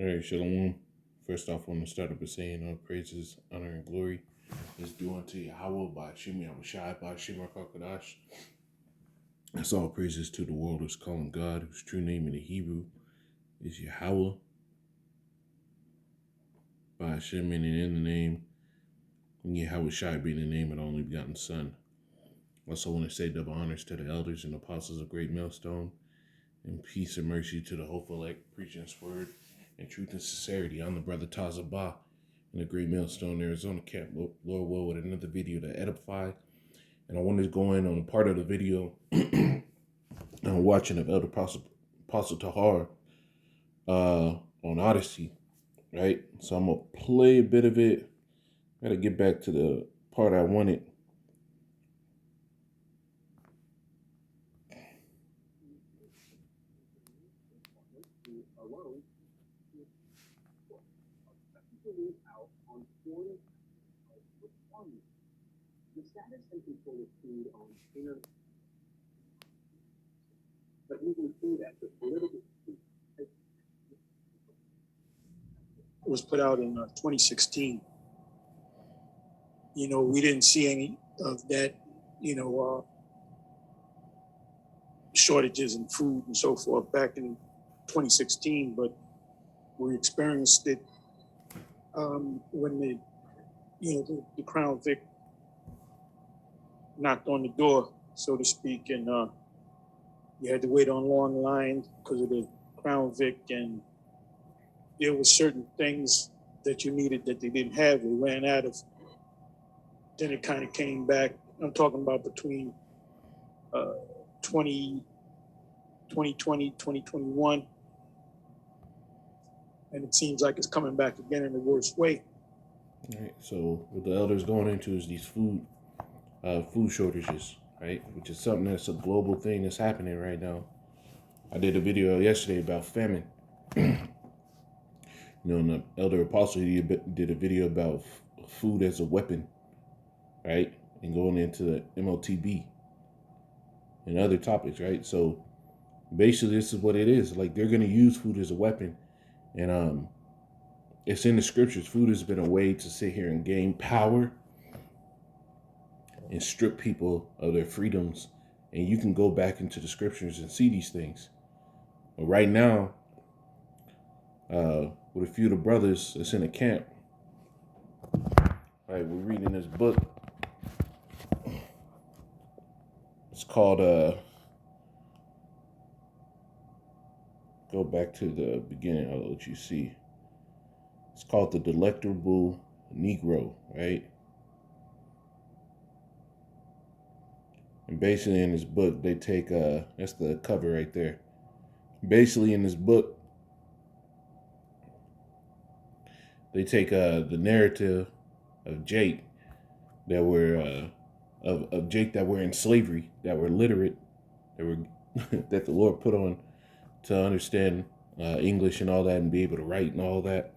All right, Shalom. First off, I want to start up by saying all praises, honor, and glory is due unto Yahweh by Shimi Abishai by Shimar Kakadash. That's all praises to the world who's calling God, whose true name in the Hebrew is Yahweh by Hashem, and in the name, Yahweh Shai being the name of the only begotten Son. Also want to say double honors to the elders and apostles of Great Millstone, and peace and mercy to the hopeful elect preaching His word in truth and sincerity. I'm the brother Tazabah in the Great Millstone, Arizona camp. Lord will with another video to edify. And I wanted to go in on a part of the video I'm watching of Elder Apostle Tahar on Odyssey, right? So I'm gonna play a bit of it. Gotta get back to the part I wanted. The status and control of food on inner, but moving food as a political was put out in 2016. We didn't see any of that, shortages in food and so forth back in 2016, but we experienced it when the Crown Vic knocked on the door, so to speak, and you had to wait on long lines because of the Crown Vic, and there were certain things that you needed that they didn't have. They ran out of. Then it kind of came back. I'm talking about between 2020, 2021, and it seems like it's coming back again in the worst way. All right. So what the elders going into is these food shortages, right? Which is something that's a global thing that's happening right now. I did a video yesterday about famine. And the elder apostle he did a video about food as a weapon, right? And going into the MOTB and other topics, right? So basically, this is what it is. Like, they're going to use food as a weapon, and it's in the scriptures. Food has been a way to sit here and gain power and strip people of their freedoms. And you can go back into the scriptures and see these things. But right now, with a few of the brothers that's in the camp, right, we're reading this book. It's called, go back to the beginning, I'll let you see. It's called The Delectable Negro, right? And basically in this book, they take, that's the cover right there. Basically in this book, they take the narrative of Jake that were, of Jake that were in slavery, that were literate, that were, that the Lord put on to understand English and all that and be able to write and all that.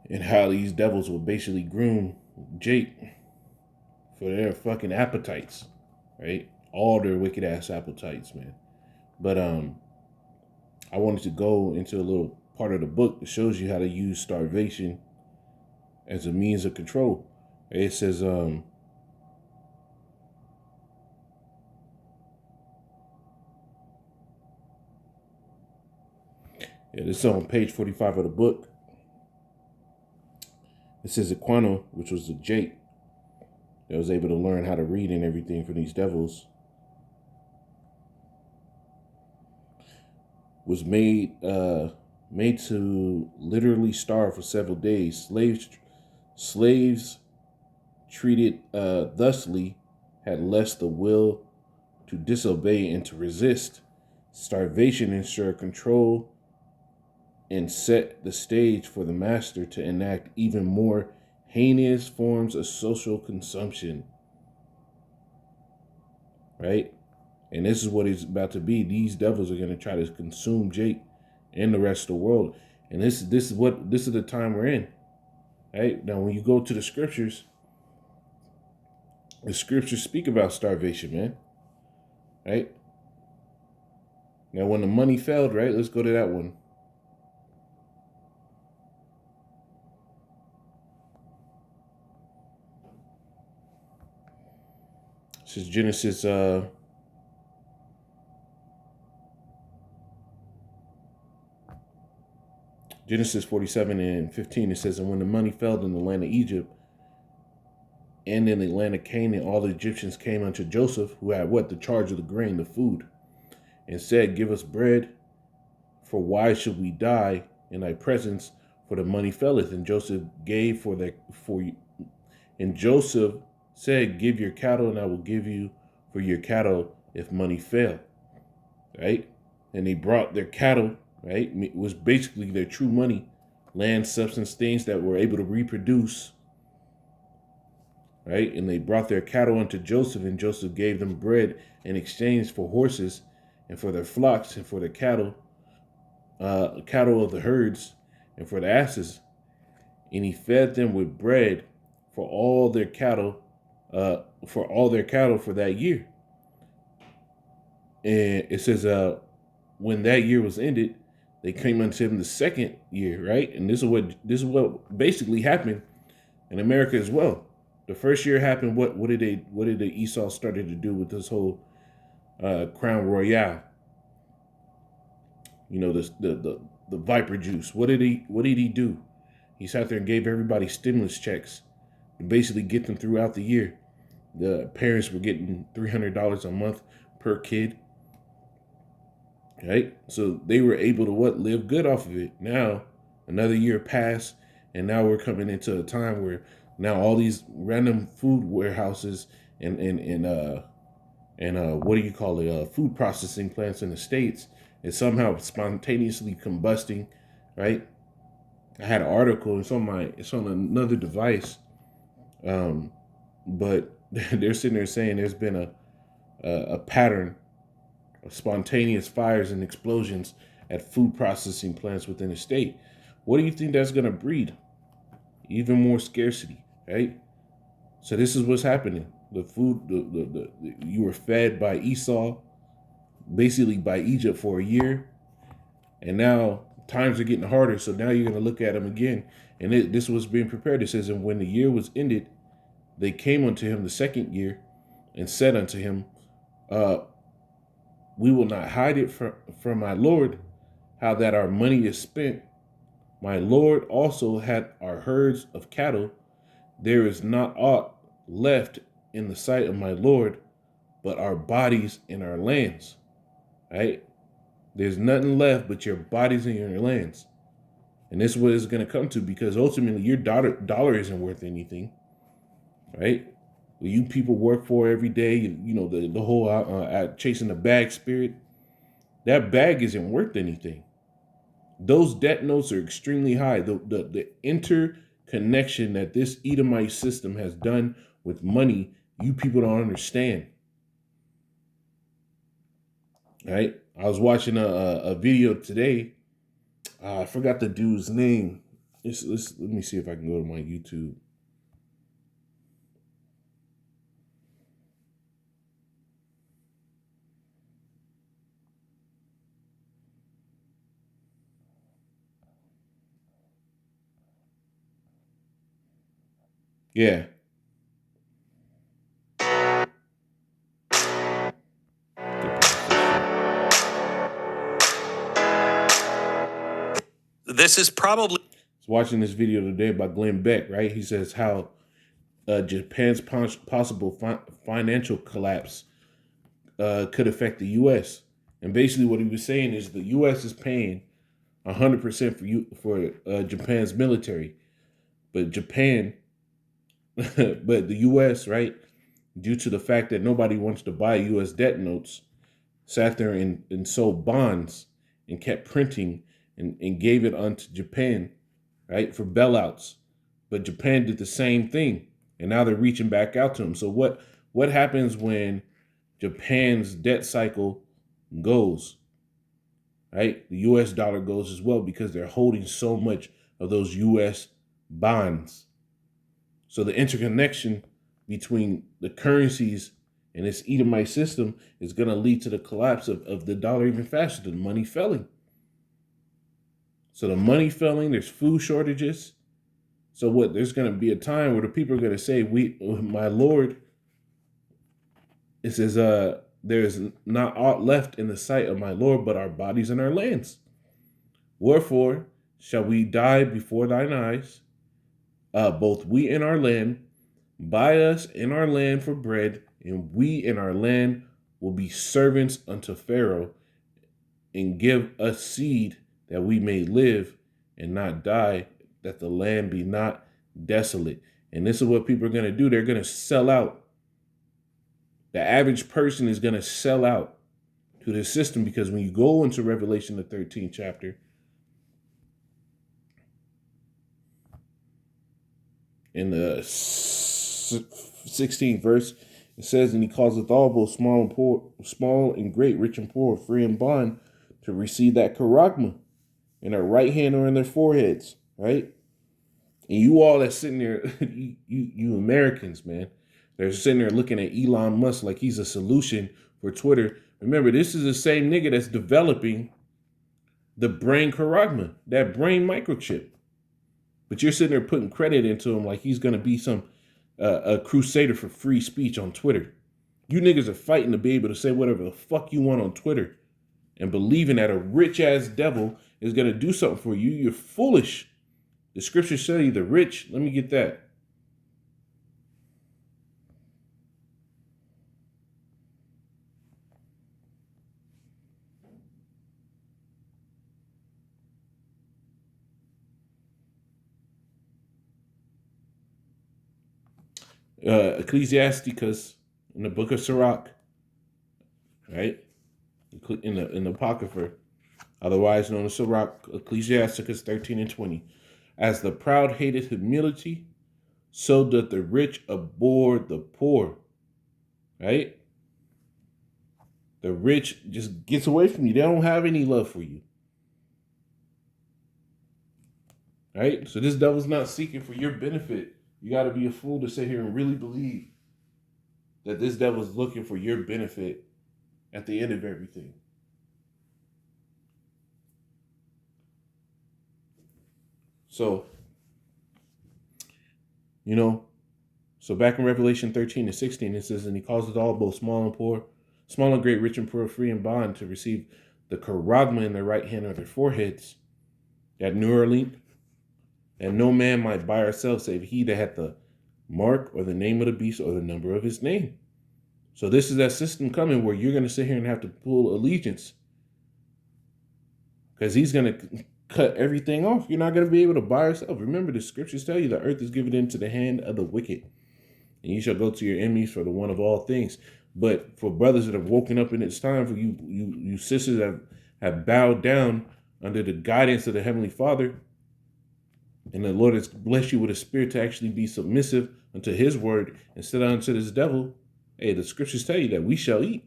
And how these devils will basically groom Jake for their fucking appetites, right? All their wicked ass appetites, man. But I wanted to go into a little part of the book that shows you how to use starvation as a means of control. It says, yeah, this is on page 45 of the book. It says Aquano, which was the Jake that was able to learn how to read and everything from these devils, was made to literally starve for several days. Slaves treated thusly had less the will to disobey and to resist. Starvation ensured control and set the stage for the master to enact even more heinous forms of social consumption. Right? And this is what it's about to be. These devils are going to try to consume Jake and the rest of the world. And this is the time we're in. Right? Now, when you go to the scriptures speak about starvation, man. Right? Now, when the money failed, right? Let's go to that one. This is Genesis Genesis 47:15. It says, and when the money fell in the land of Egypt and in the land of Canaan, all the Egyptians came unto Joseph, who had what? The charge of the grain, the food, and said, give us bread, for why should we die in thy presence? For the money faileth. And Joseph gave and Joseph said, give your cattle, and I will give you for your cattle if money fail. Right? And they brought their cattle, right? It was basically their true money, land, substance, things that were able to reproduce. Right? And they brought their cattle unto Joseph, and Joseph gave them bread in exchange for horses and for their flocks and for their cattle of the herds and for the asses. And he fed them with bread for all their cattle, for that year. And it says, when that year was ended, they came unto him the second year, right? And this is what basically happened in America as well. The first year happened. What did the Esau started to do with this whole Crown Royale? You know, the Viper juice. What did he do? He sat there and gave everybody stimulus checks to basically get them throughout the year. The parents were getting $300 a month per kid. Right? So they were able to live good off of it. Now, another year passed, and now we're coming into a time where now all these random food warehouses and what do you call it? Food processing plants in the States is somehow spontaneously combusting, right? I had an article. It's on another device, but they're sitting there saying there's been a pattern of spontaneous fires and explosions at food processing plants within the state. What do you think that's going to breed? Even more scarcity, right? So this is what's happening. The food, you were fed by Esau, basically by Egypt for a year, and now times are getting harder. So now you're going to look at them again, and this was being prepared. It says, and when the year was ended, they came unto him the second year, and said unto him, we will not hide it from my Lord, how that our money is spent. My Lord also had our herds of cattle. There is not aught left in the sight of my Lord, but our bodies and our lands. Right? There's nothing left but your bodies and your lands. And this is what it's going to come to, because ultimately your dollar isn't worth anything. Right? What you people work for every day, you know, the whole chasing the bag spirit, that bag isn't worth anything. Those debt notes are extremely high. The interconnection that this Edomite system has done with money, you people don't understand. Right? I was watching a video today. I forgot the dude's name. Let me see if I can go to my YouTube. Yeah. This is probably... I was watching this video today by Glenn Beck, right? He says how Japan's possible financial collapse could affect the U.S. And basically what he was saying is the U.S. is paying 100% for Japan's military. But but the U.S., right, due to the fact that nobody wants to buy U.S. debt notes, sat there and sold bonds and kept printing and gave it unto Japan, right, for bailouts. But Japan did the same thing, and now they're reaching back out to them. So what happens when Japan's debt cycle goes, right? The U.S. dollar goes as well, because they're holding so much of those U.S. bonds. So the interconnection between the currencies and this Edomite system is going to lead to the collapse of the dollar even faster, the money felling. So the money felling, there's food shortages. So there's going to be a time where the people are going to say, my Lord It says, there is not aught left in the sight of my Lord but our bodies and our lands. Wherefore shall we die before thine eyes, both we and our land, buy us in our land for bread, and we in our land will be servants unto Pharaoh, and give us seed that we may live and not die, that the land be not desolate. And this is what people are going to do. They're going to sell out. The average person is going to sell out to the system, because when you go into Revelation, the 13th chapter, in the 16th verse, it says, and he causeth all, both small and poor, small and great, rich and poor, free and bond, to receive that charagma in their right hand or in their foreheads, right? And you all that's sitting there, you Americans, man, they're sitting there looking at Elon Musk like he's a solution for Twitter. Remember, this is the same nigga that's developing the brain charagma, that brain microchip. But you're sitting there putting credit into him like he's going to be some a crusader for free speech on Twitter. You niggas are fighting to be able to say whatever the fuck you want on Twitter and believing that a rich-ass devil is going to do something for you. You're foolish. The scriptures say the rich. Let me get that. Ecclesiasticus in the book of Sirach, right? In the Apocrypha, otherwise known as Sirach, Ecclesiasticus 13 and 20. As the proud hateth humility, so doth the rich abhor the poor, right? The rich just gets away from you. They don't have any love for you, right? So this devil's not seeking for your benefit. You got to be a fool to sit here and really believe that this devil's looking for your benefit at the end of everything. So, so back in Revelation 13 and 16, it says, and he causeth all, both small and poor, small and great, rich and poor, free and bond, to receive the charagma in their right hand or their foreheads, that Neuralink, and no man might buy or sell save he that hath the mark or the name of the beast or the number of his name. So this is that system coming where you're going to sit here and have to pull allegiance, because he's going to cut everything off. You're not going to be able to buy or sell. Remember, the scriptures tell you the earth is given into the hand of the wicked, and you shall go to your enemies for the one of all things. But for brothers that have woken up in its time, for you sisters that have bowed down under the guidance of the Heavenly Father, and the Lord has blessed you with a spirit to actually be submissive unto his word instead of unto this devil. Hey, the scriptures tell you that we shall eat.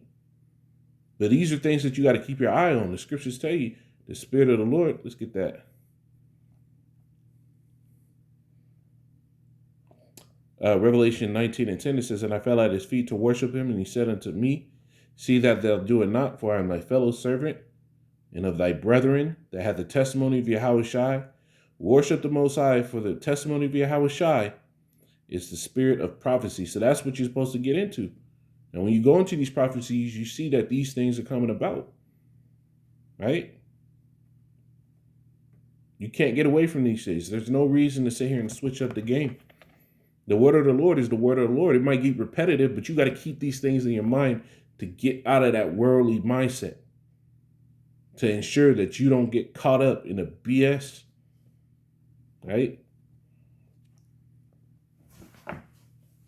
But these are things that you got to keep your eye on. The scriptures tell you the spirit of the Lord. Let's get that. Revelation 19 and 10, it says, and I fell at his feet to worship him, and he said unto me, see that thou do it not, for I am thy fellow servant, and of thy brethren that have the testimony of Yahushua. Worship the Most High, for the testimony of Yahushua is the spirit of prophecy. So that's what you're supposed to get into. And when you go into these prophecies, you see that these things are coming about, right? You can't get away from these things. There's no reason to sit here and switch up the game. The word of the Lord is the word of the Lord. It might get repetitive, but you got to keep these things in your mind to get out of that worldly mindset, to ensure that you don't get caught up in the BS, right?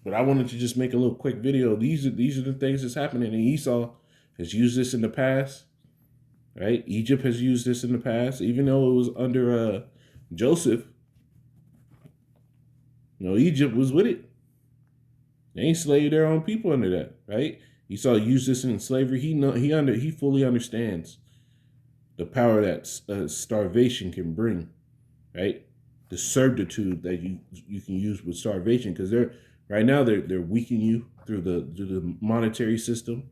But I wanted to just make a little quick video. These are the things that's happening. And Esau has used this in the past, right? Egypt has used this in the past, even though it was under Joseph. Egypt was with it. They enslaved their own people under that, right? Esau used this in slavery. He fully understands the power that starvation can bring, right? The servitude that you can use with starvation, because they're weakening you through the monetary system,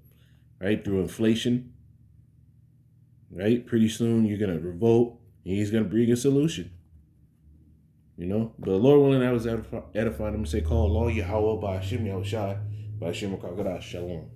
right? Through inflation, right? Pretty soon you're gonna revolt, and he's gonna bring a solution. But the Lord willing, I was edifying him and say, call Allah Yahweh by Hashem Yahushai, by Hashem Kakadash Shalom.